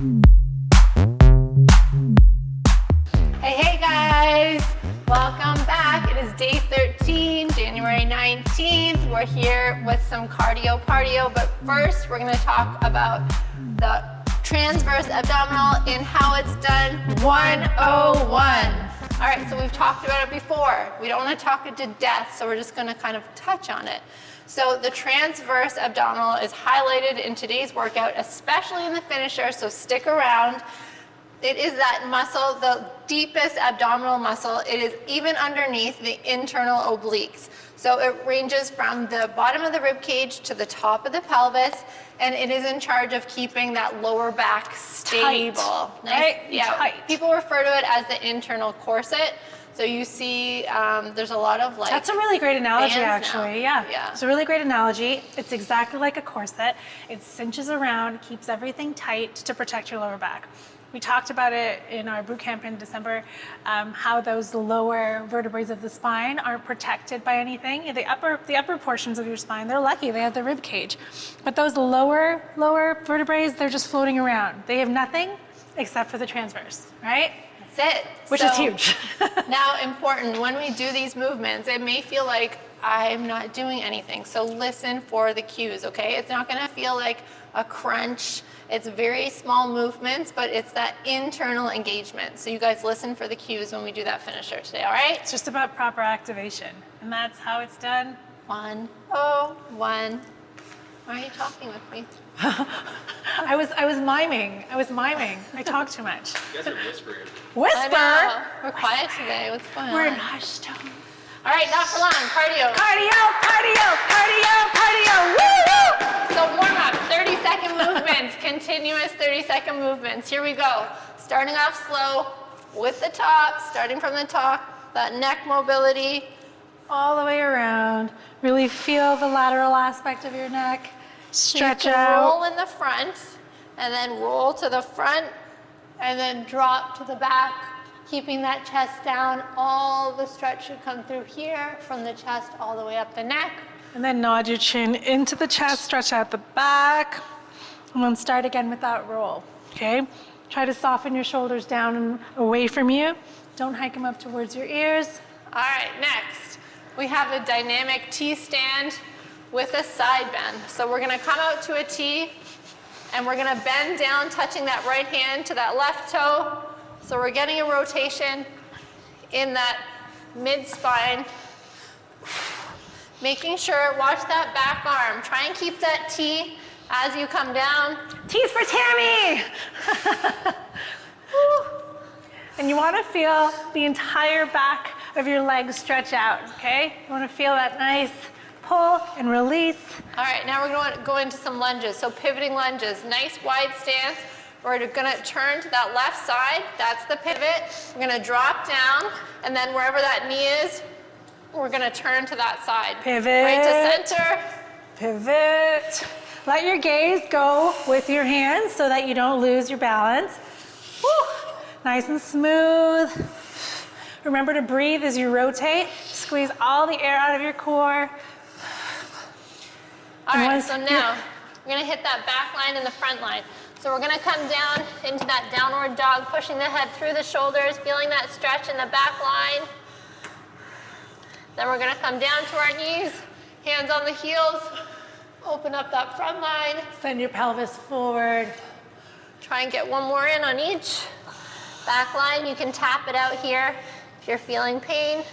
Hey guys, welcome back. It is day 13, January 19th. We're here with some cardio, but first we're gonna talk about the transverse abdominal and how it's done 101. All right, so we've talked about it before. We don't want to talk it to death, so we're just going to kind of touch on it. So the transverse abdominal is highlighted in today's workout, especially in the finisher, so stick around. It is that muscle, the deepest abdominal muscle. It is even underneath the internal obliques. So it ranges from the bottom of the rib cage to the top of the pelvis, and it is in charge of keeping that lower back stable. Tight, nice, right? yeah. Tight. People refer to it as the internal corset. So you see, there's a lot of like. That's a really great analogy, actually. Yeah. It's a really great analogy. It's exactly like a corset. It cinches around, keeps everything tight to protect your lower back. We talked about it in our bootcamp in December, how those lower vertebrae of the spine aren't protected by anything. The upper portions of your spine, they're lucky, they have the rib cage. But those lower vertebrae, they're just floating around. They have nothing except for the transverse, right? That's it. Which is huge. Now, important, when we do these movements, it may feel like I'm not doing anything. So listen for the cues, okay? It's not gonna feel like a crunch. It's very small movements, but it's that internal engagement. So you guys listen for the cues when we do that finisher today, all right? It's just about proper activation. And that's how it's done. 101. Why are you talking with me? I was miming. I talk too much. You guys are whispering. Whisper? I know. We're quiet today. What's going We're in on? hushed tones. All right, not for long. Cardio. Cardio! Woo! So warm up, 30-second movements, continuous 30-second movements. Here we go. Starting off slow with the top, starting from the top, that neck mobility. All the way around. Really feel the lateral aspect of your neck. Stretch You can out. roll in the front, and then roll to the front, and then drop to the back, keeping that chest down. All the stretch should come through here, from the chest all the way up the neck. And then nod your chin into the chest, stretch out the back. And then start again with that roll, okay? Try to soften your shoulders down and away from you. Don't hike them up towards your ears. All right, next, we have a dynamic T stand with a side bend. So we're gonna come out to a T, and we're gonna bend down, touching that right hand to that left toe. So we're getting a rotation in that mid-spine. Making sure, watch that back arm. Try and keep that T as you come down. T's for Tammy! And you wanna feel the entire back of your legs stretch out, okay? You wanna feel that nice pull and release. All right, now we're going to go into some lunges. So pivoting lunges, nice wide stance. We're gonna turn to that left side. That's the pivot. We're gonna drop down, and then wherever that knee is, we're gonna turn to that side. Pivot. Right to center. Pivot. Let your gaze go with your hands so that you don't lose your balance. Woo. Nice and smooth. Remember to breathe as you rotate. Squeeze all the air out of your core. All right, so now we're gonna hit that back line and the front line. So we're gonna come down into that downward dog, pushing the head through the shoulders, feeling that stretch in the back line. Then we're gonna come down to our knees, hands on the heels, open up that front line. Send your pelvis forward. Try and get one more in on each. Back line, you can tap it out here if you're feeling pain.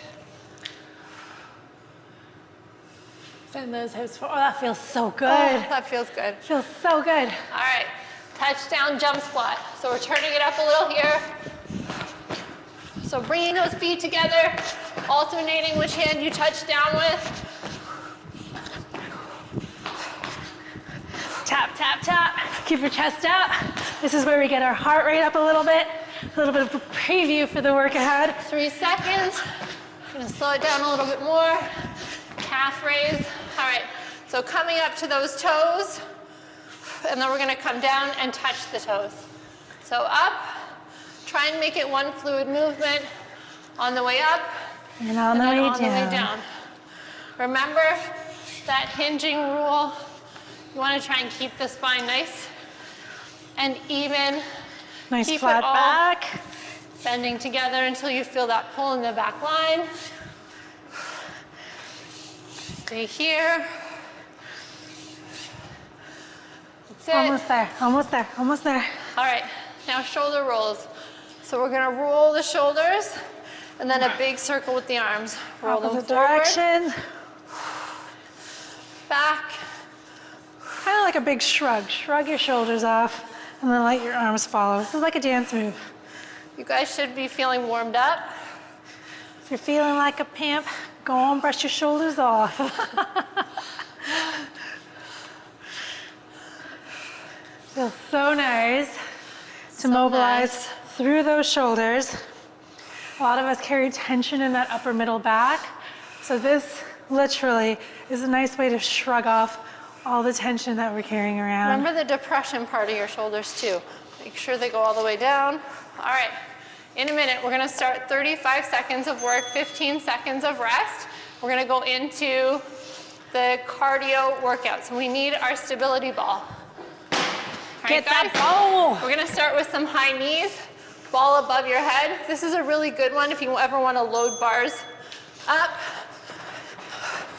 Send those hips forward. Oh, that feels so good. Oh, that feels good. Feels so good. All right, touchdown jump squat. So we're turning it up a little here. So bringing those feet together, alternating which hand you touch down with. Tap, tap, tap. Keep your chest out. This is where we get our heart rate up a little bit of a preview for the work ahead. 3 seconds. I'm gonna slow it down a little bit more. Calf raise. All right, so coming up to those toes, and then we're gonna come down and touch the toes. So up, try and make it one fluid movement on the way up, And on the way down. Remember that hinging rule. You wanna try and keep the spine nice and even. Nice Keep flat it all back. bending together until you feel that pull in the back line. Stay here. That's it. Almost there, almost there, almost there. All right, now shoulder rolls. So we're gonna roll the shoulders and then a big circle with the arms. Roll them Opposite forward, direction. back. Kind of like a big shrug. Shrug your shoulders off and then let your arms follow. This is like a dance move. You guys should be feeling warmed up. If you're feeling like a pimp, go on, brush your shoulders off. Feels so nice to mobilize nice. through those shoulders. A lot of us carry tension in that upper middle back. So this literally is a nice way to shrug off all the tension that we're carrying around. Remember the depression part of your shoulders too. Make sure they go all the way down. All right, in a minute, we're gonna start 35 seconds of work, 15 seconds of rest. We're gonna go into the cardio workout. So we need our stability ball. All right, Get that guys, ball. we're gonna start with some high knees, ball above your head. This is a really good one if you ever wanna load bars up.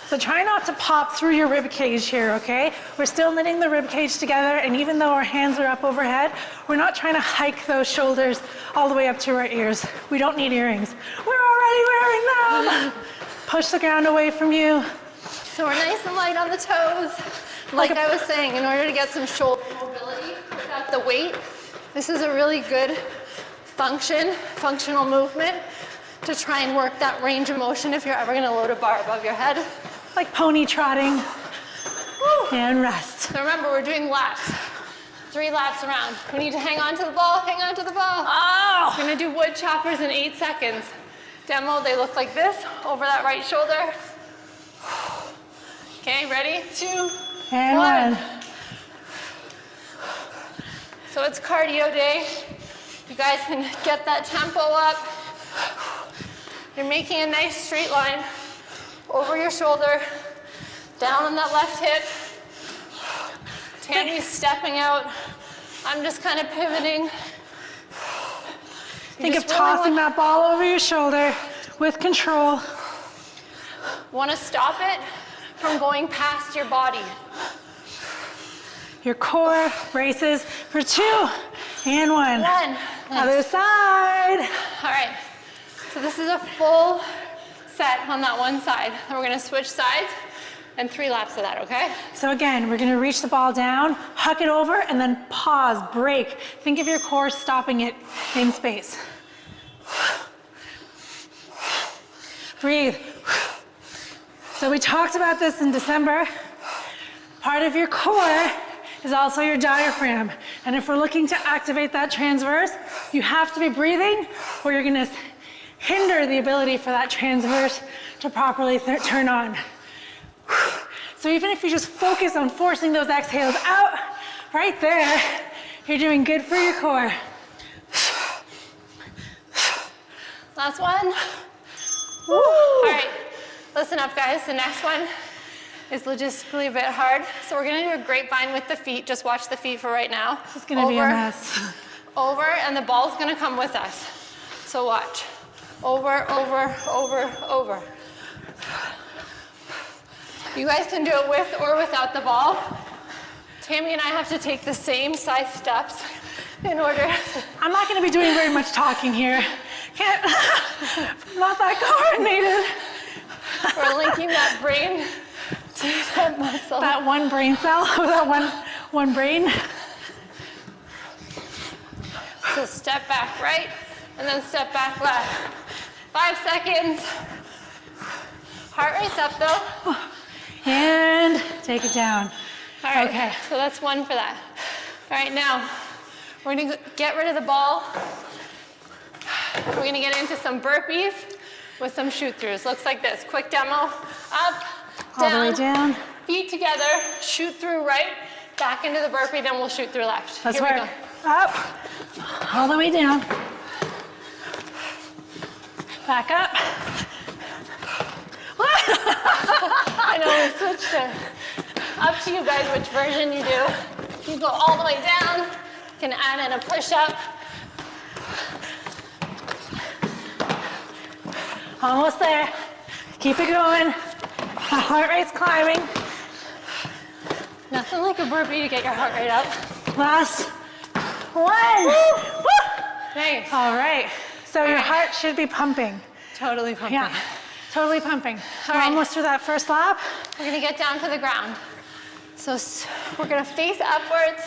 So try not to pop through your rib cage here, okay? We're still knitting the rib cage together, and even though our hands are up overhead, we're not trying to hike those shoulders all the way up to our ears. We don't need earrings. We're already wearing them. Push the ground away from you. So we're nice and light on the toes. Like I was saying, in order to get some shoulder mobility without the weight, this is a really good functional movement to try and work that range of motion if you're ever gonna load a bar above your head. Like pony trotting. Woo. And rest. So remember, we're doing laps. 3 laps around. We need to hang on to the ball, hang on to the ball. Oh! We're gonna do wood choppers in 8 seconds. Demo, they look like this, over that right shoulder. Okay, ready? 2, And 1. 1. So it's cardio day. You guys can get that tempo up. You're making a nice straight line over your shoulder, down on that left hip. Tammy's stepping out. I'm just kind of pivoting. Think of tossing that ball over your shoulder with control. Want to stop it from going past your body. Your core braces for 2 and 1. 1. Other side. All right. So this is a full set on that one side. Then we're gonna switch sides and 3 laps of that, okay? So again, we're gonna reach the ball down, huck it over, and then pause, break. Think of your core stopping it in space. Breathe. So we talked about this in December. Part of your core is also your diaphragm. And if we're looking to activate that transverse, you have to be breathing or you're gonna hinder the ability for that transverse to properly turn on. So even if you just focus on forcing those exhales out, right there, you're doing good for your core. Last one. Woo. All right, listen up guys. The next one is logistically a bit hard. So we're gonna do a grapevine with the feet. Just watch the feet for right now. This is gonna be a mess. Over, and the ball's gonna come with us. So watch. Over, over, over, over. You guys can do it with or without the ball. Tammy and I have to take the same size steps in order. I'm not gonna be doing very much talking here. Can't, not that coordinated. We're linking that brain to that muscle. That one brain cell, or that one brain. So step back right, and then step back left. 5 seconds. Heart rate's up though. And take it down. All right, Okay. so that's 1 for that. All right, now we're gonna get rid of the ball. We're gonna get into some burpees with some shoot-throughs. Looks like this, quick demo. Up, All the way down. feet together, shoot through right, back into the burpee, then we'll shoot through left. Let's Here we work. go. Up, all the way down. Back up. I know, we switched it. Up to you guys which version you do. You go all the way down, Can add in a push-up. Almost there. Keep it going. My heart rate's climbing. Nothing like a burpee to get your heart rate up. Last one. Woo! Nice. All right. So your heart should be pumping. Totally pumping. Yeah, totally pumping. We're right. almost through that first lap. We're gonna get down to the ground. So we're gonna face upwards.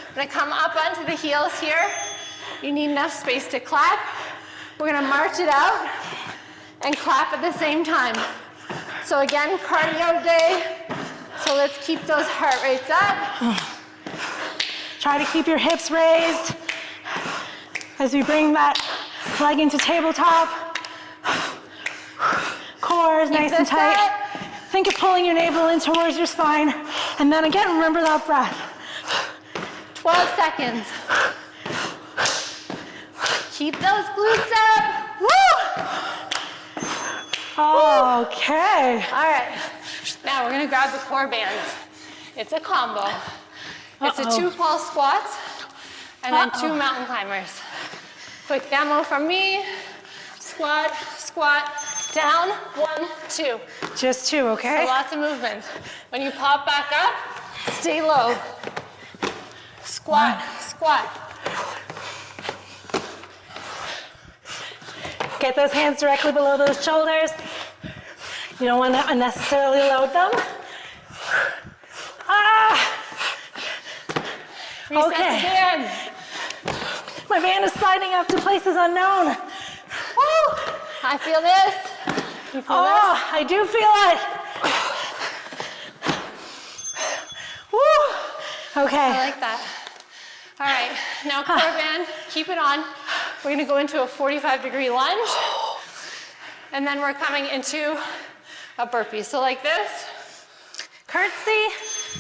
We're gonna come up onto the heels here. You need enough space to clap. We're gonna march it out and clap at the same time. So again, cardio day. So let's keep those heart rates up. Try to keep your hips raised as we bring that leg into tabletop. Core is nice and tight. Think of pulling your navel in towards your spine. And then again, remember that breath. 12 seconds. Keep those glutes up. Woo! Okay. All right. Now we're gonna grab the core bands. It's a combo. It's a 2 pulse squats and then 2 mountain climbers. Quick demo from me. Squat, squat, down, 1, 2. Just 2, okay? So lots of movement. When you pop back up, stay low. Squat, squat. Get those hands directly below those shoulders. You don't want to unnecessarily load them. Reset Okay. the band. My band is sliding up to places unknown. Woo! I feel this. You feel this? I do feel it. Woo! Okay. I like that. All right, now core band, keep it on. We're gonna go into a 45-degree lunge. And then we're coming into a burpee. So like this. Curtsy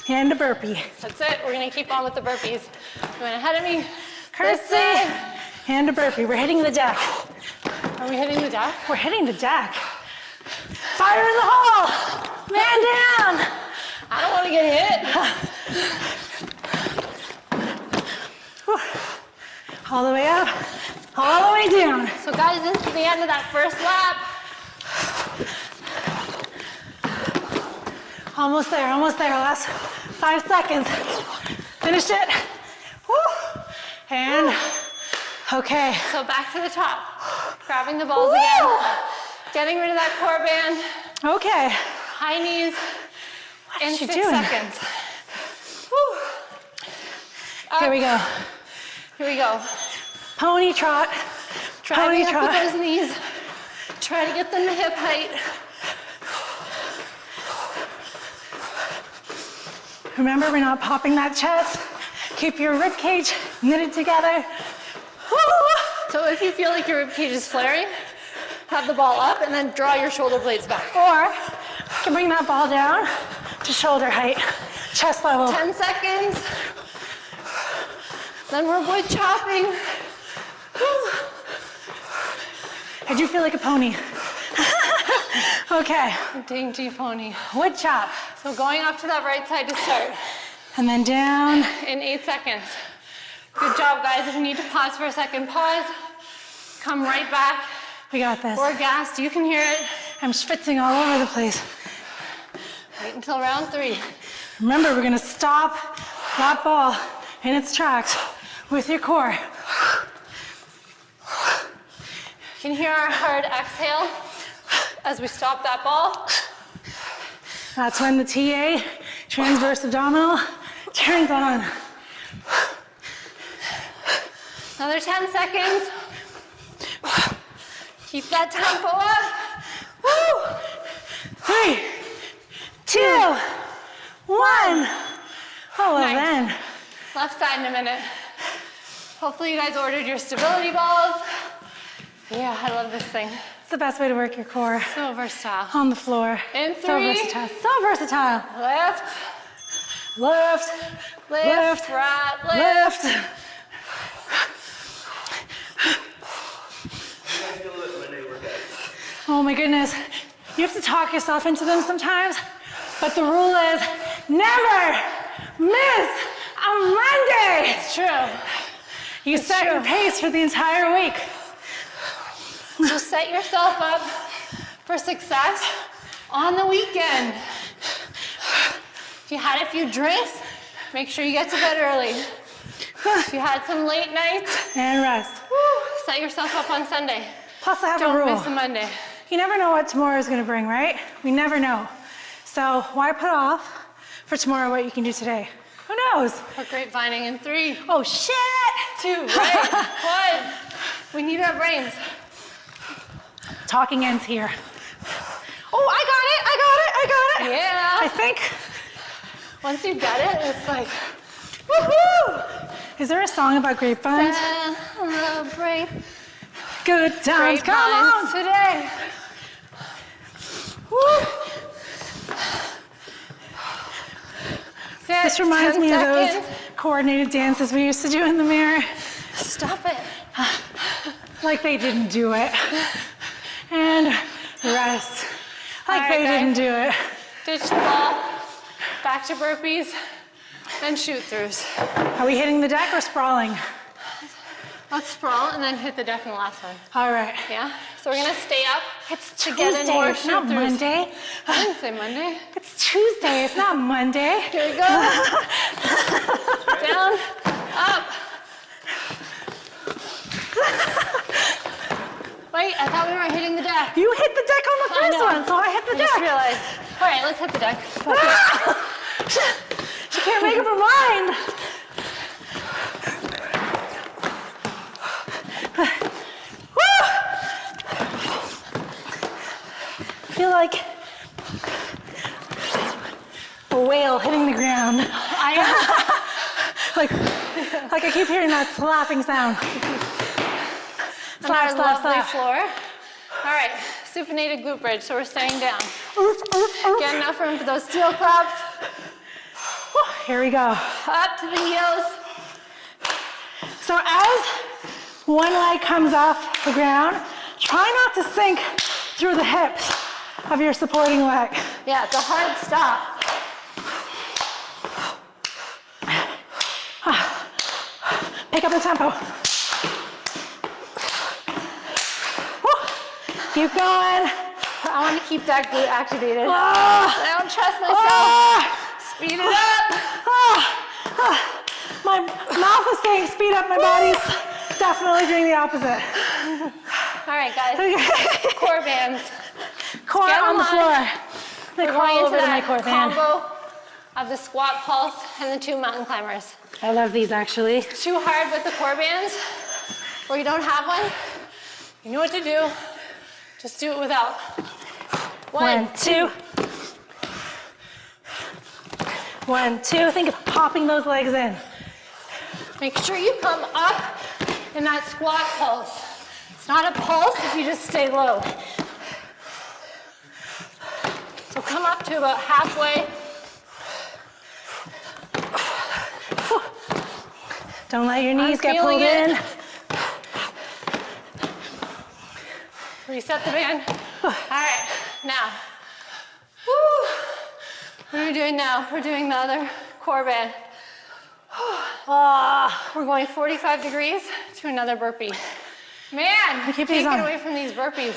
and a burpee. That's it, we're gonna keep on with the burpees. You went ahead of me. Curtsy and a burpee. We're hitting the deck. Are we hitting the deck? We're hitting the deck. Fire in the hole. Man down. I don't wanna get hit. All the way up, all the way down. So guys, this is the end of that first lap. Almost there, last 5 seconds. Finish it. Woo. And, okay. So back to the top. Grabbing the balls again. Getting rid of that core band. Okay. High knees in 6 seconds. Here we go. Here we go. Pony trot. Driving Pony up with trot. those knees. Try to get them to hip height. Remember, we're not popping that chest. Keep your rib cage knitted together. So if you feel like your rib cage is flaring, have the ball up and then draw your shoulder blades back. Or you can bring that ball down to shoulder height, chest level. 10 seconds. Then we're wood chopping. I do feel like a pony. Okay, Dainty pony. wood chop. So going up to that right side to start And then down. in 8 seconds. Good job, guys. If you need to pause for a second, pause. Come right back. We got this. We're gassed. You can hear it. I'm schwitzing all over the place. Wait until round 3. Remember, we're gonna stop that ball in its tracks with your core. You can hear our hard exhale as we stop that ball. That's when the TA, transverse abdominal, turns on. Another 10 seconds. Keep that tempo up. Woo! 3, 2, 1. Oh, Nice. and then. Left side in a minute. Hopefully you guys ordered your stability balls. Yeah, I love this thing. It's the best way to work your core So versatile. on the floor. In So 3. versatile. So versatile. Lift, Lift, lift, Lift. right, lift. lift. Oh my goodness. You have to talk yourself into them sometimes, but the rule is never miss a Monday. It's true. You set your pace for the entire week. So set yourself up for success on the weekend. If you had a few drinks, make sure you get to bed early. If you had some late nights, And rest. set yourself up on Sunday. Plus, I have a Don't rule. miss a Monday. You never know what tomorrow is going to bring, right? We never know. So why put off for tomorrow what you can do today? Who knows? We're grapevining in 3, Oh, shit! 2, right? 1. We need our brains. Talking ends here. Oh, I got it! Yeah. I think. Once you get it, it's like, Woohoo! Is there a song about grapevines? celebrate Good times, come on! grapevines today. Woo. This reminds 10 me of seconds. those coordinated dances we used to do in the mirror. Stop it. Like they didn't do it. And rest. Like All right, they guys. didn't do it. Ditch the ball, back to burpees, and shoot throughs. Are we hitting the deck or sprawling? Let's sprawl and then hit the deck in the last one. All right. Yeah? So we're gonna stay up. It's to get in Tuesday, more it's not shoot-throughs. Monday. I didn't say Monday. It's Tuesday, it's not Monday. Here we go. Down, up. Wait, I thought we weren't hitting the deck. You hit the deck on the I first know. one, so I hit the I just deck. realized. All right, let's hit the deck. She can't make up her mind. Woo! I feel like a whale hitting the ground. like I keep hearing that slapping sound. On our Slap, slap, lovely slap. floor. All right, supinated glute bridge, so we're staying down. Oof, oof, oof. Get enough room for those steel claps. Here we go. Up to the heels. So as one leg comes off the ground, try not to sink through the hips of your supporting leg. Yeah, it's a hard stop. Pick up the tempo. Woo. Keep going. I want to keep that glute activated. Ah. I don't trust myself. Ah. Speed it up. My mouth is saying speed up, my body's definitely doing the opposite. All right, guys. Okay. Core bands. Core Get on the on. floor. They We're crawl going into over to my that core band. combo of the squat pulse and the 2 mountain climbers. I love these actually. Too hard with the core bands, or you don't have one, you know what to do. Just do it without. 1, 2. 1, 2. Think of popping those legs in. Make sure you come up in that squat pulse. It's not a pulse if you just stay low. So come up to about halfway. Don't let your knees get feeling pulled it. in. Reset the band. All right, now. Woo. What are we doing now? We're doing the other core band. We're going 45 degrees to another burpee. Man, keep take these it on. away from these burpees.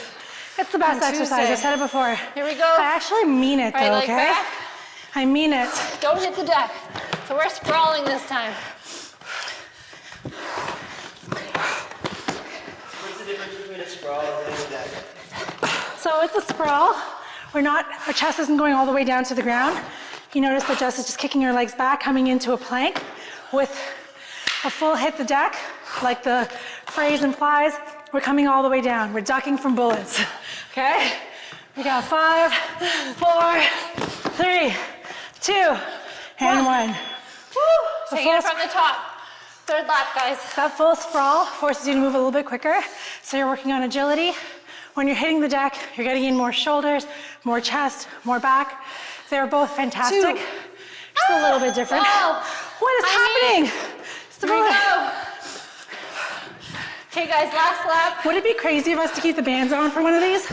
It's the best On exercise. Tuesday. I've said it before. Here we go. I actually mean it Right though, leg okay? back. I mean it. Don't hit the deck. So we're sprawling this time. What's the difference between a sprawl and hitting the deck? So with the sprawl, our chest isn't going all the way down to the ground. You notice that Jess is just kicking her legs back, coming into a plank with a full hit the deck, like the phrase implies. We're coming all the way down. We're ducking from bullets, okay? We got 5, 4, 3, 2, and 1. Woo! The Taking it full from the top. Third lap, guys. That full sprawl forces you to move a little bit quicker, so you're working on agility. When you're hitting the deck, you're getting in more shoulders, more chest, more back. They're both fantastic. 2. Just a little bit different. Oh, What is happening? Here we go. Okay, guys, last lap. Would it be crazy of us to keep the bands on for one of these?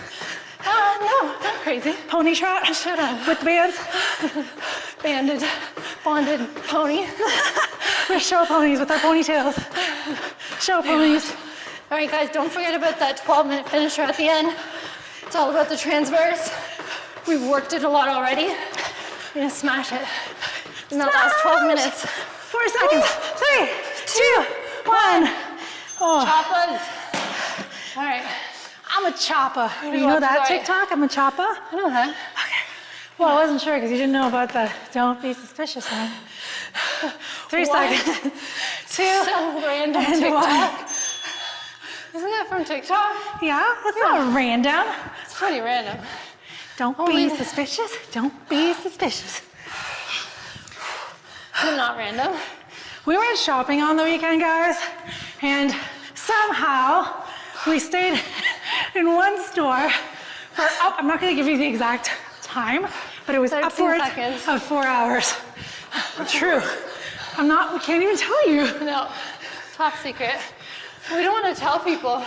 No, not crazy. Pony trot? Shut up. With the bands? Bonded pony. We're show ponies with our ponytails. Show ponies. All right, guys, don't forget about that 12-minute finisher at the end. It's all about the transverse. We've worked it a lot already. We're gonna smash it in the last 12 minutes. 4 seconds. 3, 2, 1. Oh, Choppas. All right. I'm a chopper. You walk know to that the right. TikTok? I'm a chopper. I know that. Well, I wasn't sure because you didn't know about the don't be suspicious one. 3 What? seconds. 2 So random and TikTok. 1. Isn't that from TikTok? Yeah, that's not random. It's pretty random. Don't be suspicious. Don't be suspicious. Is it not random? We went shopping on the weekend, guys, and somehow we stayed in one store for I'm not going to give you the exact time, but it was 13 upwards seconds. of 4 hours. True. We can't even tell you. No, top secret. We don't want to tell people,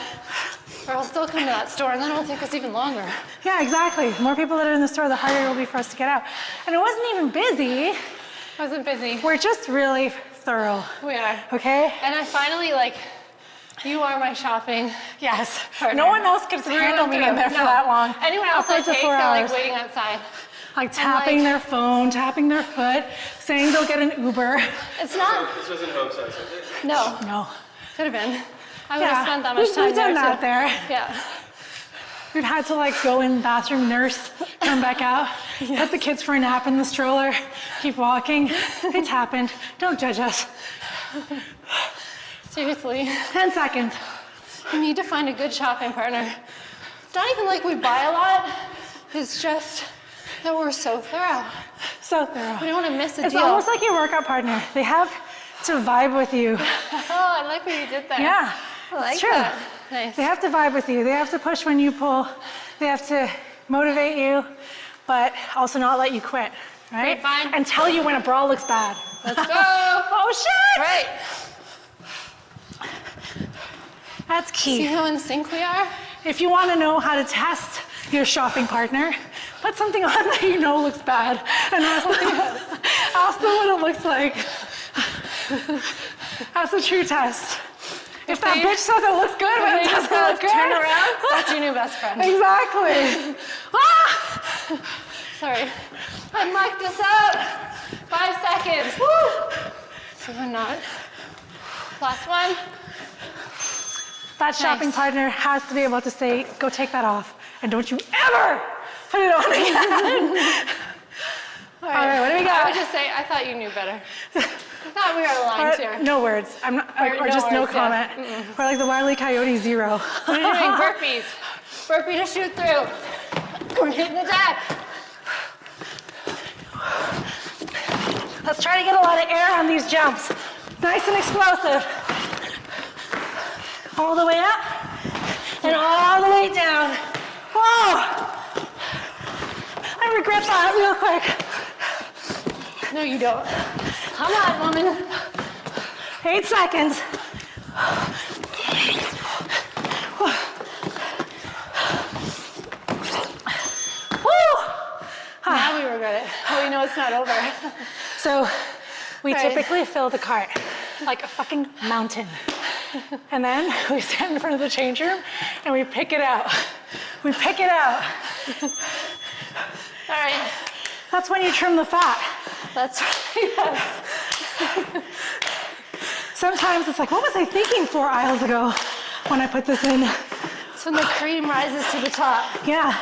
or else they'll come to that store and then it'll take us even longer. Yeah, exactly. The more people that are in the store, the harder it will be for us to get out. And it wasn't even busy. I wasn't busy. We're just really thorough. We are. Okay? And I finally, you are my shopping. Yes. partner. No one else could Through handle and me through. in there for No. that long. Anyone else I Upwards of take, 4 they're hours. waiting outside. Tapping their phone, tapping their foot, saying they'll get an Uber. It's not. This wasn't home size, was it? No. No. Could have been. I would have spent that much We've time done there that too. there. Yeah. We've had to go in the bathroom, nurse, come back out, put the kids for a nap in the stroller, keep walking. It's happened. Don't judge us. Seriously. 10 seconds. We need to find a good shopping partner. It's not even like we buy a lot. It's just that we're so thorough. So thorough. We don't want to miss a It's deal. almost like your workout partner. They have to vibe with you. Oh, I like what you did there. Yeah. I like it's true. that. Nice. They have to vibe with you. They have to push when you pull. They have to motivate you, but also not let you quit, right? Okay, fine. And tell you when a bra looks bad. Let's go. Oh, shit! Right. That's See key. how in sync we are? If you want to know how to test your shopping partner, put something on that you know looks bad and ask them what it looks like. That's a true test. If that bitch says it looks good, but it doesn't look good. Turn around. That's your new best friend. Exactly. Ah! Sorry. I mucked this up. 5 seconds. Woo! So we're not. Last one. That shopping Nice. partner has to be able to say, go take that off, and don't you ever put it on again. All right, what do we I got? would just say, I thought you knew better. I thought we were aligned here. No words. I'm not, or no just no words, yeah. comment. Or like the Wile E. Coyote 0. We're doing burpees. Burpee to shoot through. We're hitting the deck. Let's try to get a lot of air on these jumps. Nice and explosive. All the way up and all the way down. Whoa! I regret that real quick. No, you don't. Come on, woman. 8 seconds. Woo! Now we regret it. Oh, we know it's not over. So we Right. typically fill the cart like a fucking mountain. And then we stand in front of the change room and we pick it out. We pick it out. All right. That's when you trim the fat. That's right. Yes. Sometimes it's like, what was I thinking 4 aisles ago when I put this in? So when the cream rises to the top. Yeah.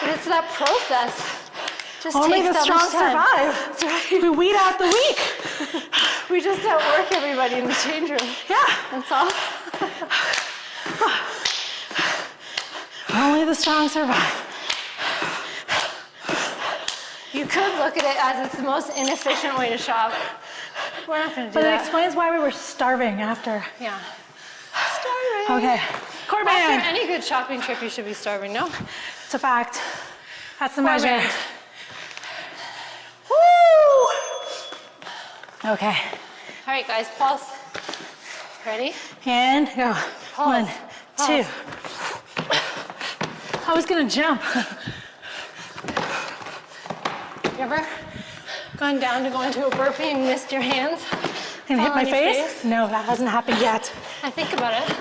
But it's that process. Just Only takes the that strong much time. survive. That's right. We weed out the weak. We just outwork everybody in the change room. Yeah. That's all. Only the strong survive. You could look at it as it's the most inefficient way to shop. We're not going to do But it that. explains why we were starving after. Yeah. Starving. Okay. Core After band. any good shopping trip, you should be starving, no? It's a fact. That's the Core measure. band. Woo! Okay. All right, guys, pulse. Ready? And go. Pause. 1, 2. I was gonna jump. You ever gone down to go into a burpee and missed your hands? And hit Fall my on your face? No, that hasn't happened yet. I think about it.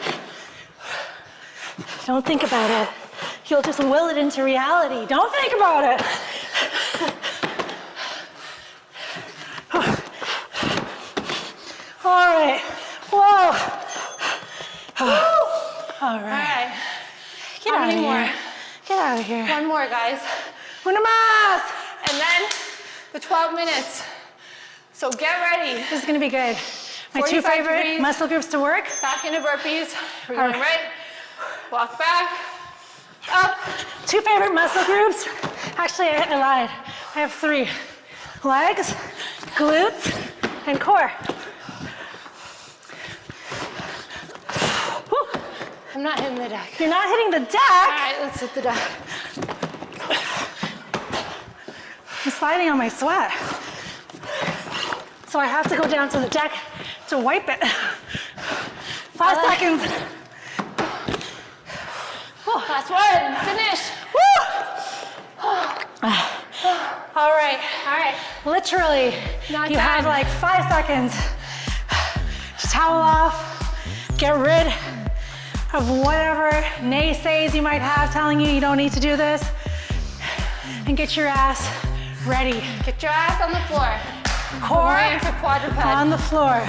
Don't think about it. You'll just will it into reality. Don't think about it. All right. Whoa. All right. All right. Get How out of many here. more? Get out of here. One more, guys. Una más. And then the 12 minutes. So get ready. This is gonna be good. My two 45 favorite degrees. muscle groups to work. Back into burpees. We're All going right. right. Walk back. Up. Two favorite muscle groups. Actually, I lied. I have three. Legs, glutes, and core. Woo. I'm not hitting the deck. You're not hitting the All deck. right, let's hit the deck. I'm sliding on my sweat. So I have to go down to the deck to wipe it. 5 seconds. Last one. Finish. Woo! All right. All right. Literally, Not you done. have like 5 seconds to towel off, get rid of whatever naysays you might have telling you you don't need to do this, and get your ass ready. Get your ass on the floor. Core We're in for quadruped. on the floor.